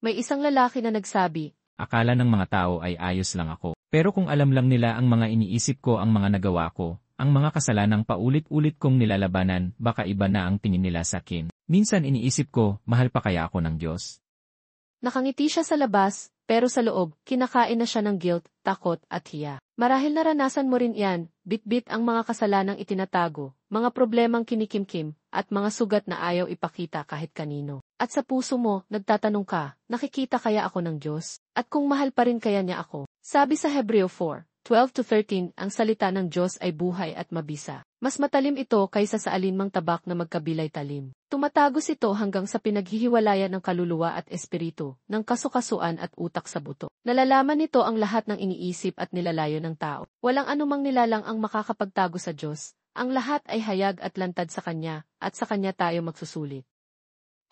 May isang lalaki na nagsabi, Akala ng mga tao ay ayos lang ako. Pero kung alam lang nila ang mga iniisip ko ang mga nagawa ko, ang mga kasalanang paulit-ulit kong nilalabanan, baka iba na ang tingin nila sa akin. Minsan iniisip ko, mahal pa kaya ako ng Diyos? nakangiti siya sa labas, pero sa loob, kinakain na siya ng guilt, takot at hiya. Marahil naranasan mo rin yan, bit-bit ang mga kasalanang itinatago, mga problemang kinikimkim, at mga sugat na ayaw ipakita kahit kanino. At sa puso mo, nagtatanong ka, nakikita kaya ako ng Diyos? At kung mahal pa rin kaya niya ako? Sabi sa Hebreo 4:12-13, ang salita ng Diyos ay buhay at mabisa. Mas matalim ito kaysa sa alinmang tabak na magkabilay talim. Tumatagos ito hanggang sa pinaghihiwalayan ng kaluluwa at espiritu, ng kasukasuan at utak sa buto. Nalalaman nito ang lahat ng iniisip at nilalayo ng tao. Walang anumang nilalang ang makakapagtago sa Diyos. Ang lahat ay hayag at lantad sa Kanya, at sa Kanya tayo magsusulit.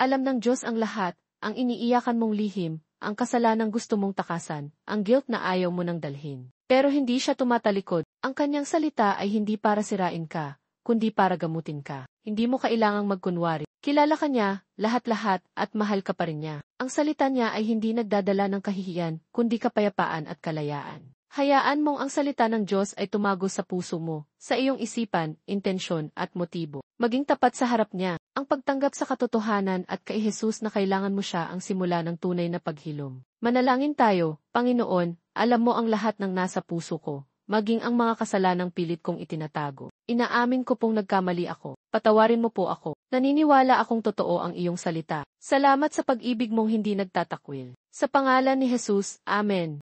Alam ng Diyos ang lahat, ang iniiyakan mong lihim, ang kasalanang gusto mong takasan, ang guilt na ayaw mo nang dalhin. Pero hindi siya tumatalikod. Ang kanyang salita ay hindi para sirain ka, kundi para gamutin ka. Hindi mo kailangang magkunwari. Kilala ka niya, lahat-lahat, at mahal ka pa rin niya. Ang salita niya ay hindi nagdadala ng kahihiyan, kundi kapayapaan at kalayaan. Hayaan mong ang salita ng Diyos ay tumagos sa puso mo, sa iyong isipan, intensyon, at motibo. Maging tapat sa harap niya. Ang pagtanggap sa katotohanan at kay Jesus na kailangan mo siya ang simula ng tunay na paghilom. Manalangin tayo, Panginoon, alam mo ang lahat ng nasa puso ko, maging ang mga kasalanang pilit kong itinatago. Inaamin ko pong nagkamali ako. Patawarin mo po ako. Naniniwala akong totoo ang iyong salita. Salamat sa pag-ibig mong hindi nagtatakwil. Sa pangalan ni Jesus, Amen.